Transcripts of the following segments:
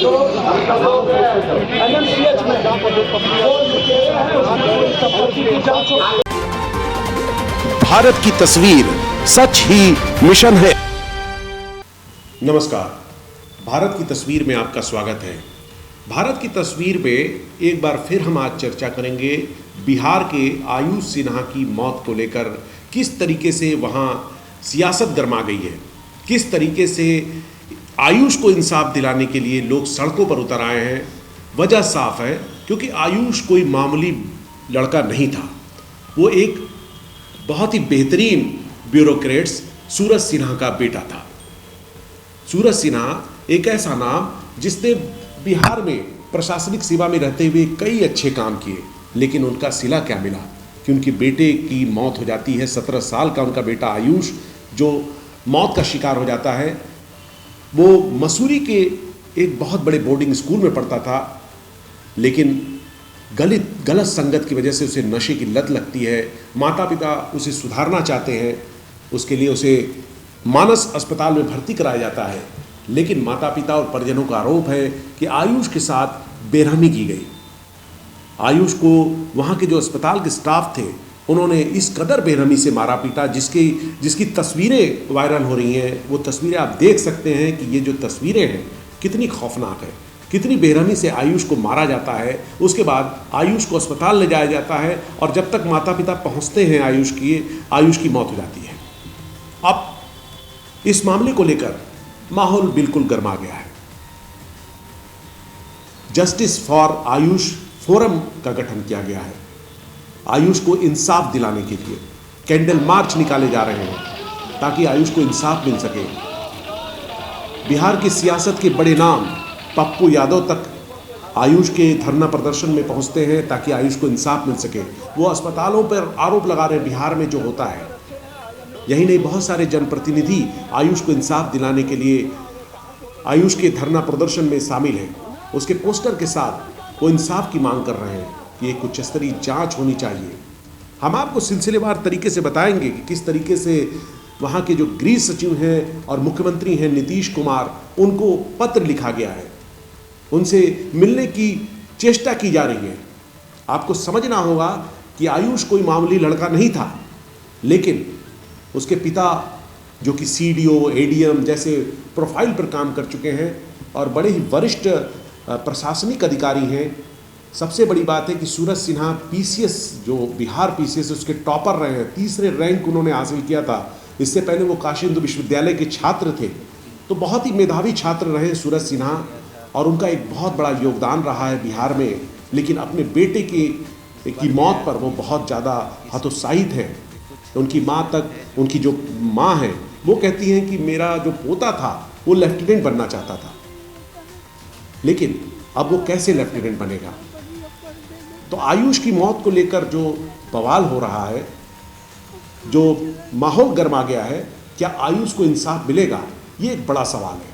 तो NMCH में जो लुटेरे हैं उसकी संपत्ति की जांच हो। भारत की तस्वीर सच ही मिशन है। नमस्कार, भारत की तस्वीर में आपका स्वागत है। भारत की तस्वीर में एक बार फिर हम आज चर्चा करेंगे बिहार के आयुष सिन्हा की मौत को लेकर। किस तरीके से वहाँ सियासत गरमा गई है, किस तरीके से आयुष को इंसाफ दिलाने के लिए लोग सड़कों पर उतर आए हैं। वजह साफ है, क्योंकि आयुष कोई मामूली लड़का नहीं था। वो एक बहुत ही बेहतरीन ब्यूरोक्रेट्स सूरज सिन्हा का बेटा था। सूरज सिन्हा एक ऐसा नाम जिसने बिहार में प्रशासनिक सेवा में रहते हुए कई अच्छे काम किए, लेकिन उनका सिला क्या मिला कि उनके बेटे की मौत हो जाती है। 17 साल का उनका बेटा आयुष जो मौत का शिकार हो जाता है। वो मसूरी के एक बहुत बड़े बोर्डिंग स्कूल में पढ़ता था, लेकिन गलत संगत की वजह से उसे नशे की लत लगती है। माता पिता उसे सुधारना चाहते हैं, उसके लिए उसे मानस अस्पताल में भर्ती कराया जाता है, लेकिन माता पिता और परिजनों का आरोप है कि आयुष के साथ बेरहमी की गई। आयुष को वहाँ के जो अस्पताल के स्टाफ थे, उन्होंने इस कदर बेरहमी से मारा पीटा जिसकी तस्वीरें वायरल हो रही हैं। वो तस्वीरें आप देख सकते हैं कि ये जो तस्वीरें हैं कितनी खौफनाक है, कितनी बेरहमी से आयुष को मारा जाता है। उसके बाद आयुष को अस्पताल ले जाया जाता है और जब तक माता पिता पहुँचते हैं आयुष की मौत हो जाती है। अब इस मामले को लेकर माहौल बिल्कुल गर्मा गया है। जस्टिस फॉर आयुष फोरम का गठन किया गया है। आयुष को इंसाफ दिलाने के लिए कैंडल मार्च निकाले जा रहे हैं ताकि आयुष को इंसाफ मिल सके। बिहार की सियासत के बड़े नाम पप्पू यादव तक आयुष के धरना प्रदर्शन में पहुंचते हैं ताकि आयुष को इंसाफ मिल सके। वो अस्पतालों पर आरोप लगा रहे हैं बिहार में जो होता है। यही नहीं, बहुत सारे जनप्रतिनिधि आयुष को इंसाफ दिलाने के लिए आयुष के धरना प्रदर्शन में शामिल हैं। उसके पोस्टर के साथ वो इंसाफ की मांग कर रहे हैं कि एक उच्च स्तरीय जांच होनी चाहिए। हम आपको सिलसिलेवार तरीके से बताएंगे कि किस तरीके से वहाँ के जो गृह सचिव हैं और मुख्यमंत्री हैं नीतीश कुमार, उनको पत्र लिखा गया है, उनसे मिलने की चेष्टा की जा रही है। आपको समझना होगा कि आयुष कोई मामूली लड़का नहीं था, लेकिन उसके पिता जो कि CDO, ADM जैसे प्रोफाइल पर काम कर चुके हैं और बड़े ही वरिष्ठ प्रशासनिक अधिकारी हैं। सबसे बड़ी बात है कि सूरज सिन्हा PCS जो बिहार PCS उसके टॉपर रहे हैं, 3रे रैंक उन्होंने हासिल किया था। इससे पहले वो काशी हिंदू विश्वविद्यालय के छात्र थे, तो बहुत ही मेधावी छात्र रहे सूरज सिन्हा और उनका एक बहुत बड़ा योगदान रहा है बिहार में। लेकिन अपने बेटे की मौत पर वो बहुत ज़्यादा हतोत्साहित हैं। उनकी उनकी जो माँ है वो कहती हैं कि मेरा जो पोता था वो लेफ्टिनेंट बनना चाहता था, लेकिन अब वो कैसे लेफ्टिनेंट बनेगा। तो आयुष की मौत को लेकर जो बवाल हो रहा है, जो माहौल गरमा गया है, क्या आयुष को इंसाफ मिलेगा, ये एक बड़ा सवाल है।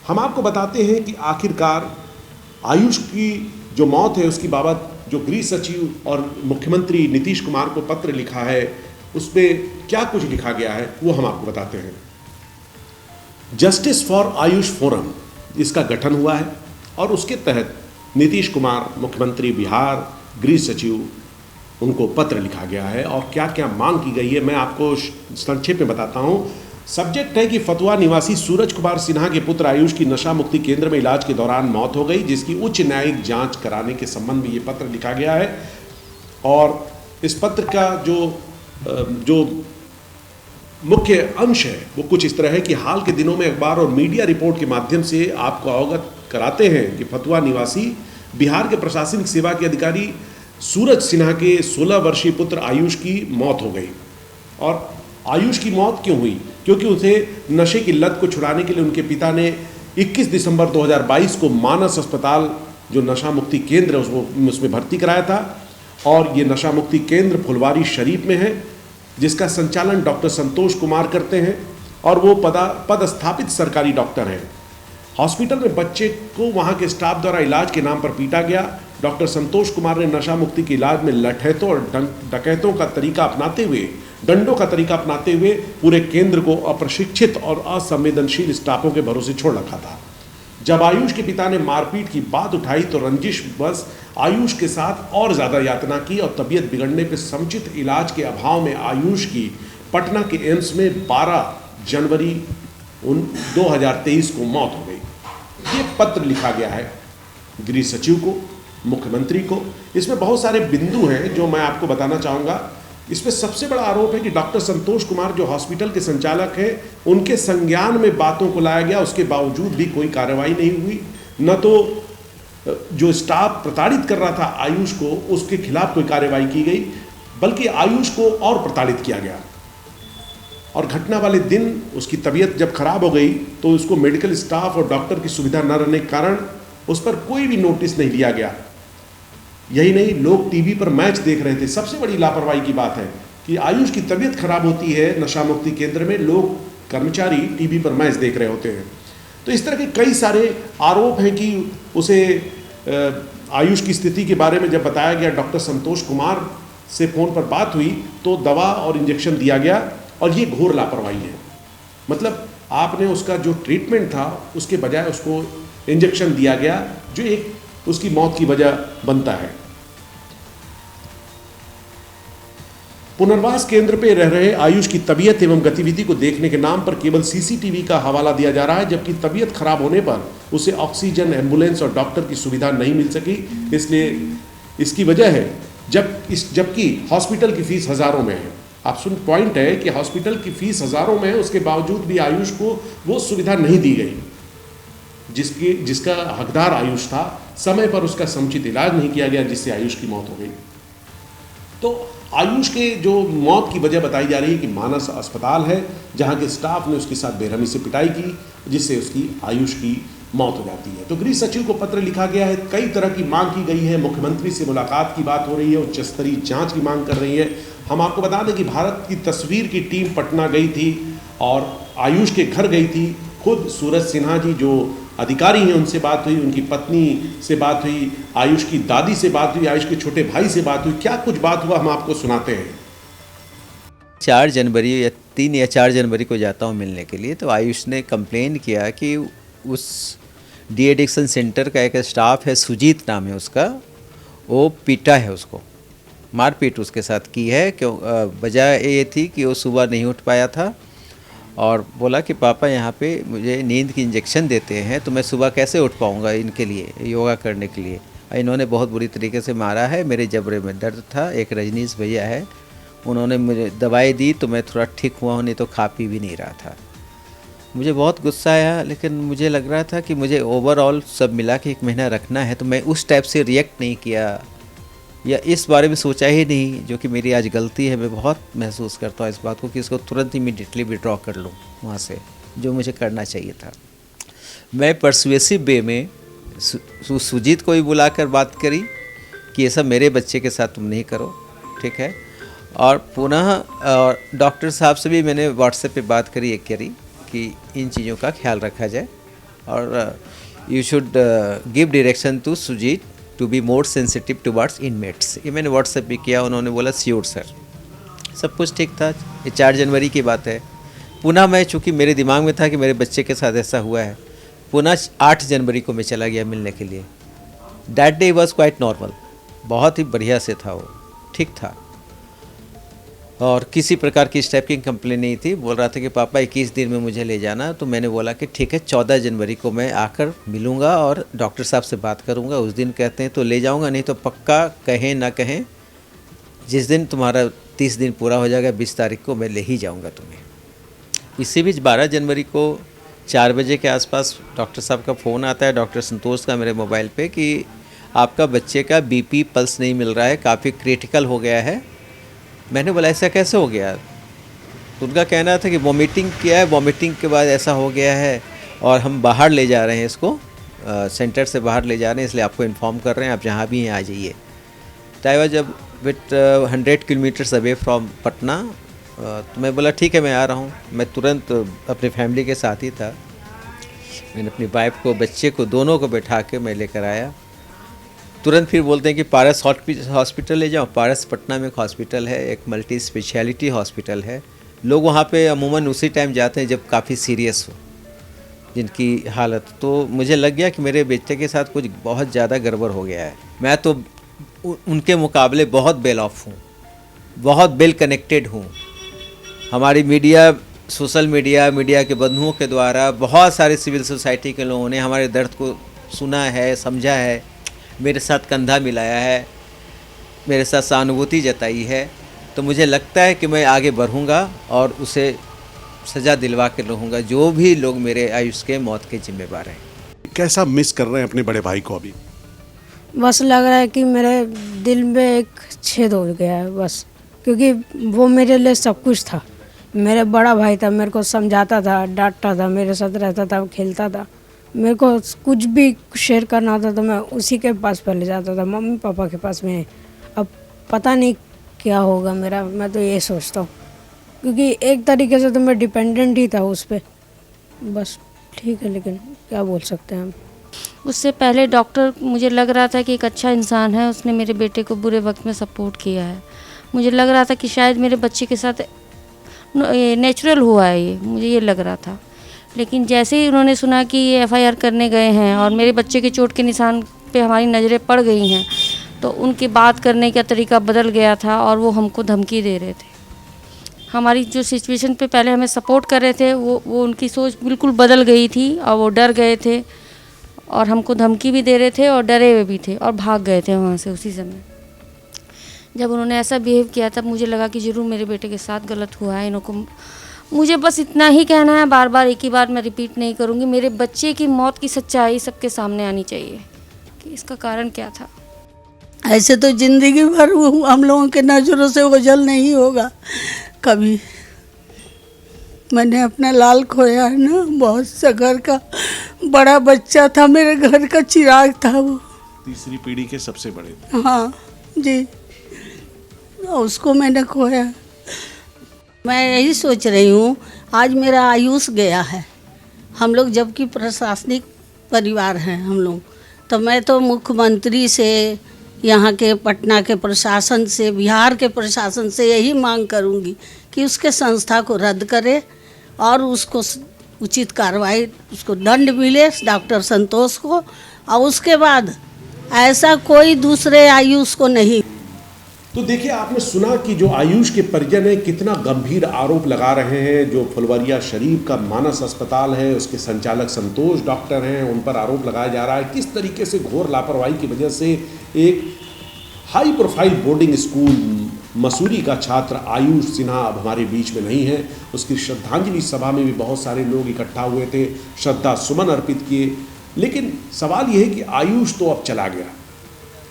हम आपको बताते हैं कि आखिरकार आयुष की जो मौत है उसकी बाबत जो गृह सचिव और मुख्यमंत्री नीतीश कुमार को पत्र लिखा है, उसमें क्या कुछ लिखा गया है वो हम आपको बताते हैं। जस्टिस फॉर आयुष फोरम इसका गठन हुआ है और उसके तहत नीतीश कुमार मुख्यमंत्री बिहार, गृह सचिव, उनको पत्र लिखा गया है और क्या क्या मांग की गई है मैं आपको संक्षेप में बताता हूं। सब्जेक्ट है कि फतुहा निवासी सूरज कुमार सिन्हा के पुत्र आयुष की नशा मुक्ति केंद्र में इलाज के दौरान मौत हो गई, जिसकी उच्च न्यायिक जांच कराने के संबंध में ये पत्र लिखा गया है। और इस पत्र का जो मुख्य अंश है वो कुछ इस तरह है कि हाल के दिनों में अखबार और मीडिया रिपोर्ट के माध्यम से आपको अवगत कराते हैं कि फतुहा निवासी बिहार के प्रशासनिक सेवा के अधिकारी सूरज सिन्हा के 16 वर्षीय पुत्र आयुष की मौत हो गई। और आयुष की मौत क्यों हुई? क्योंकि उसे नशे की लत को छुड़ाने के लिए उनके पिता ने 21 दिसंबर 2022 को मानस अस्पताल जो नशा मुक्ति केंद्र है उसमें भर्ती कराया था। और ये नशा मुक्ति केंद्र फुलवारी शरीफ में है, जिसका संचालन डॉक्टर संतोष कुमार करते हैं और वो पदस्थापित सरकारी डॉक्टर हैं। हॉस्पिटल में बच्चे को वहाँ के स्टाफ द्वारा इलाज के नाम पर पीटा गया। डॉक्टर संतोष कुमार ने नशा मुक्ति के इलाज में लठैतों और डकैतों का तरीका अपनाते हुए डंडों का तरीका अपनाते हुए पूरे केंद्र को अप्रशिक्षित और असंवेदनशील स्टाफों के भरोसे छोड़ रखा था। जब आयुष के पिता ने मारपीट की बात उठाई तो रंजिश बस आयुष के साथ और ज़्यादा यातना की और तबीयत बिगड़ने पर समुचित इलाज के अभाव में आयुष की पटना के एम्स में 12 जनवरी 2023 को मौत हो गई। ये पत्र लिखा गया है गृह सचिव को, मुख्यमंत्री को। इसमें बहुत सारे बिंदु हैं जो मैं आपको बताना चाहूँगा। इसमें सबसे बड़ा आरोप है कि डॉक्टर संतोष कुमार जो हॉस्पिटल के संचालक हैं, उनके संज्ञान में बातों को लाया गया, उसके बावजूद भी कोई कार्रवाई नहीं हुई। न तो जो स्टाफ प्रताड़ित कर रहा था आयुष को, उसके खिलाफ कोई कार्रवाई की गई, बल्कि आयुष को और प्रताड़ित किया गया। और घटना वाले दिन उसकी तबीयत जब खराब हो गई तो उसको मेडिकल स्टाफ और डॉक्टर की सुविधा न रहने के कारण उस पर कोई भी नोटिस नहीं लिया गया। यही नहीं, लोग टीवी पर मैच देख रहे थे। सबसे बड़ी लापरवाही की बात है कि आयुष की तबीयत खराब होती है नशा मुक्ति केंद्र में, लोग कर्मचारी टीवी पर मैच देख रहे होते हैं। तो इस तरह के कई सारे आरोप हैं कि उसे आयुष की स्थिति के बारे में जब बताया गया, डॉक्टर संतोष कुमार से फ़ोन पर बात हुई तो दवा और इंजेक्शन दिया गया, और ये घोर लापरवाही है। मतलब आपने उसका जो ट्रीटमेंट था उसके बजाय उसको इंजेक्शन दिया गया, जो एक उसकी मौत की वजह बनता है। पुनर्वास केंद्र पे रह रहे आयुष की तबीयत एवं गतिविधि को देखने के नाम पर केवल सीसीटीवी का हवाला दिया जा रहा है, जबकि तबीयत खराब होने पर उसे ऑक्सीजन, एम्बुलेंस और डॉक्टर की सुविधा नहीं मिल सकी। इसलिए इसकी वजह है जबकि हॉस्पिटल की फीस हज़ारों में है। आप सुन, पॉइंट है कि हॉस्पिटल की फीस हज़ारों में है, उसके बावजूद भी आयुष को वो सुविधा नहीं दी गई जिसका हकदार आयुष था। समय पर उसका समुचित इलाज नहीं किया गया, जिससे आयुष की मौत हो गई। तो आयुष के जो मौत की वजह बताई जा रही है कि मानस अस्पताल है, जहां के स्टाफ ने उसके साथ बेरहमी से पिटाई की, जिससे उसकी आयुष की मौत हो जाती है। तो गृह सचिव को पत्र लिखा गया है, कई तरह की मांग की गई है, मुख्यमंत्री से मुलाकात की बात हो रही है, उच्च स्तरीय जांच की मांग कर रही है। हम आपको बता दें कि भारत की तस्वीर की टीम पटना गई थी और आयुष के घर गई थी। खुद सूरज सिन्हा जी जो अधिकारी हैं उनसे बात हुई, उनकी पत्नी से बात हुई, आयुष की दादी से बात हुई, आयुष के छोटे भाई से बात हुई। क्या कुछ बात हुआ हम आपको सुनाते हैं। 4 जनवरी या 3 या 4 जनवरी को जाता हूँ मिलने के लिए, तो आयुष ने कंप्लेन किया कि उस डी एडिक्शन सेंटर का एक स्टाफ है, सुजीत नाम है उसका, वो पीटा है उसको, मारपीट उसके साथ की है। क्यों? वजह ये थी कि वो सुबह नहीं उठ पाया था और बोला कि पापा यहाँ पे मुझे नींद की इंजेक्शन देते हैं, तो मैं सुबह कैसे उठ पाऊँगा इनके लिए, योगा करने के लिए। इन्होंने बहुत बुरी तरीके से मारा है, मेरे जबड़े में दर्द था। एक रजनीश भैया है, उन्होंने मुझे दवाई दी तो मैं थोड़ा ठीक हुआ हूँ, नहीं तो खा पी भी नहीं रहा था। मुझे बहुत गुस्सा आया, लेकिन मुझे लग रहा था कि मुझे ओवरऑल सब मिला के 1 महीना रखना है, तो मैं उस टाइप से रिएक्ट नहीं किया या इस बारे में सोचा ही नहीं, जो कि मेरी आज गलती है। मैं बहुत महसूस करता हूँ इस बात को कि इसको तुरंत इमीडिएटली विड्रॉ कर लूँ वहाँ से, जो मुझे करना चाहिए था। मैं परसुएसिव वे में सुजीत को भी बुलाकर बात करी कि ये सब मेरे बच्चे के साथ तुम नहीं करो, ठीक है। और पुनः डॉक्टर साहब से भी मैंने व्हाट्सएप पे बात करी कि इन चीज़ों का ख्याल रखा जाए और you should give direction to Sujit to be more sensitive towards inmates. ये मैंने व्हाट्सएप भी किया, उन्होंने बोला श्योर सर। सब कुछ ठीक था। ये 4 जनवरी की बात है। पुनः मैं, चूँकि मेरे दिमाग में था कि मेरे बच्चे के साथ ऐसा हुआ है, पुनः 8 जनवरी को मैं चला गया मिलने के लिए। That day was quite normal, बहुत ही बढ़िया से था, वो ठीक था और किसी प्रकार की इस टाइप की कंप्लेन नहीं थी। बोल रहा था कि पापा 21 दिन में मुझे ले जाना, तो मैंने बोला कि ठीक है 14 जनवरी को मैं आकर मिलूँगा और डॉक्टर साहब से बात करूँगा। उस दिन कहते हैं तो ले जाऊँगा, नहीं तो पक्का कहें ना कहें जिस दिन तुम्हारा 30 दिन पूरा हो जाएगा 20 तारीख को मैं ले ही जाऊँगा तुम्हें। इसी बीच 12 जनवरी को 4 बजे के आसपास डॉक्टर साहब का फ़ोन आता है, डॉक्टर संतोष का, मेरे मोबाइल पे कि आपका बच्चे का बीपी पल्स नहीं मिल रहा है, काफ़ी क्रिटिकल हो गया है। मैंने बोला ऐसा कैसे हो गया? तो उनका कहना था कि वॉमिटिंग किया है, वॉमिटिंग के बाद ऐसा हो गया है और हम बाहर ले जा रहे हैं इसको, सेंटर से बाहर ले जा रहे हैं, इसलिए आपको इन्फॉर्म कर रहे हैं, आप जहाँ भी हैं आ जाइए। तो I was with 100 kilometres away from Patna. तो मैं बोला ठीक है मैं आ रहा हूँ। मैं तुरंत अपनी फैमिली के साथ ही था। मैंने अपनी वाइफ को, बच्चे को, दोनों को बैठा के मैं लेकर आया। तुरंत फिर बोलते हैं कि पारस हॉस्पिटल ले जाओ। पारस पटना में एक हॉस्पिटल है, एक मल्टी स्पेशलिटी हॉस्पिटल है। लोग वहाँ पे अमूमन उसी टाइम जाते हैं जब काफ़ी सीरियस हो। जिनकी हालत, तो मुझे लग गया कि मेरे बेटे के साथ कुछ बहुत ज़्यादा गड़बड़ हो गया है। मैं तो उनके मुकाबले बहुत वेल ऑफ हूँ, बहुत वेल कनेक्टेड हूँ। हमारी मीडिया, सोशल मीडिया के बंधुओं के द्वारा बहुत सारे सिविल सोसाइटी के लोगों ने हमारे दर्द को सुना है, समझा है, मेरे साथ कंधा मिलाया है, मेरे साथ सहानुभूति जताई है। तो मुझे लगता है कि मैं आगे बढ़ूँगा और उसे सज़ा दिलवा के रहूँगा, जो भी लोग मेरे आयुष के मौत के जिम्मेवार हैं। कैसा मिस कर रहे हैं अपने बड़े भाई को अभी? बस लग रहा है कि मेरे दिल में एक छेद हो गया है बस, क्योंकि वो मेरे लिए सब कुछ था। मेरा बड़ा भाई था, मेरे को समझाता था, डांटता था, मेरे साथ रहता था, खेलता था। मेरे को कुछ भी शेयर करना होता तो मैं उसी के पास पहले जाता था, मम्मी पापा के पास में। अब पता नहीं क्या होगा मेरा, मैं तो ये सोचता हूँ, क्योंकि एक तरीके से तो मैं डिपेंडेंट ही था उस पर। बस ठीक है, लेकिन क्या बोल सकते हैं हम। उससे पहले डॉक्टर, मुझे लग रहा था कि एक अच्छा इंसान है, उसने मेरे बेटे को बुरे वक्त में सपोर्ट किया है। मुझे लग रहा था कि शायद मेरे बच्चे के साथ नेचुरल हुआ है, ये मुझे ये लग रहा था। लेकिन जैसे ही उन्होंने सुना कि ये एफआईआर करने गए हैं और मेरे बच्चे के चोट के निशान पे हमारी नज़रें पड़ गई हैं, तो उनकी बात करने का तरीका बदल गया था और वो हमको धमकी दे रहे थे। हमारी जो सिचुएशन पे पहले हमें सपोर्ट कर रहे थे, वो उनकी सोच बिल्कुल बदल गई थी और वो डर गए थे और हमको धमकी भी दे रहे थे और डरे हुए भी थे और भाग गए थे वहाँ से उसी समय। जब उन्होंने ऐसा बिहेव किया तब मुझे लगा कि ज़रूर मेरे बेटे के साथ गलत हुआ है। इनको मुझे बस इतना ही कहना है, बार बार एक ही बात मैं रिपीट नहीं करूँगी। मेरे बच्चे की मौत की सच्चाई सबके सामने आनी चाहिए कि इसका कारण क्या था। ऐसे तो ज़िंदगी भर हम लोगों के नज़रों से ओझल नहीं होगा कभी। मैंने अपना लाल खोया है ना, बहुत सा घर का बड़ा बच्चा था, मेरे घर का चिराग था वो। तीसरी पीढ़ी के सबसे बड़े थे। हाँ जी, उसको मैंने खोया। मैं यही सोच रही हूँ, आज मेरा आयुष गया है। हम लोग जबकि प्रशासनिक परिवार हैं हम लोग, तो मैं तो मुख्यमंत्री से, यहाँ के पटना के प्रशासन से, बिहार के प्रशासन से यही मांग करूँगी कि उसके संस्था को रद्द करे और उसको उचित कार्रवाई, उसको दंड मिले डॉक्टर संतोष को, और उसके बाद ऐसा कोई दूसरे आयुष को नहीं। तो देखिए, आपने सुना कि जो आयुष के परिजन है कितना गंभीर आरोप लगा रहे हैं। जो फुलवारिया शरीफ का मानस अस्पताल है, उसके संचालक संतोष डॉक्टर हैं, उन पर आरोप लगाया जा रहा है किस तरीके से घोर लापरवाही की वजह से एक high profile boarding school Mussoorie का छात्र आयुष सिन्हा अब हमारे बीच में नहीं है। उसकी श्रद्धांजलि सभा में भी बहुत सारे लोग इकट्ठा हुए थे, श्रद्धा सुमन अर्पित किए। लेकिन सवाल यह है कि आयुष तो अब चला गया,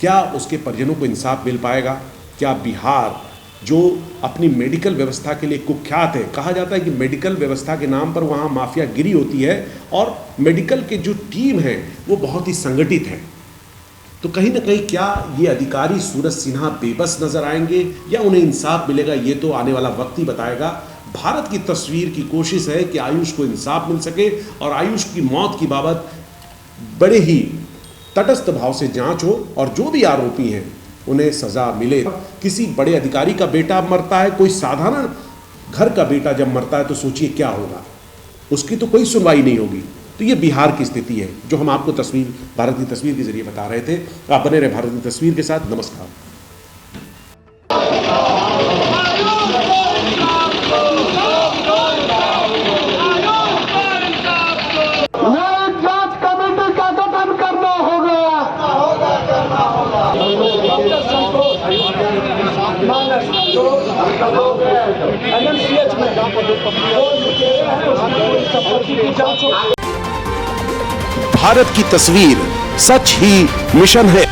क्या उसके परिजनों को इंसाफ मिल पाएगा? क्या बिहार, जो अपनी मेडिकल व्यवस्था के लिए कुख्यात है, कहा जाता है कि मेडिकल व्यवस्था के नाम पर वहाँ माफियागिरी होती है और मेडिकल के जो टीम है वो बहुत ही संगठित है, तो कहीं ना कहीं क्या ये अधिकारी सूरज सिन्हा बेबस नजर आएंगे या उन्हें इंसाफ मिलेगा? ये तो आने वाला वक्त ही बताएगा। भारत की तस्वीर की कोशिश है कि आयुष को इंसाफ मिल सके और आयुष की मौत की बाबत बड़े ही तटस्थ भाव से जांच हो और जो भी आरोपी हैं उन्हें सजा मिले। किसी बड़े अधिकारी का बेटा मरता है, कोई साधारण घर का बेटा जब मरता है तो सोचिए क्या होगा, उसकी तो कोई सुनवाई नहीं होगी। तो ये बिहार की स्थिति है जो हम आपको तस्वीर, भारत की तस्वीर के जरिए बता रहे थे। आप बने रहे भारत की तस्वीर के साथ। नमस्कार। NMCH में भारत की तस्वीर, सच ही मिशन है।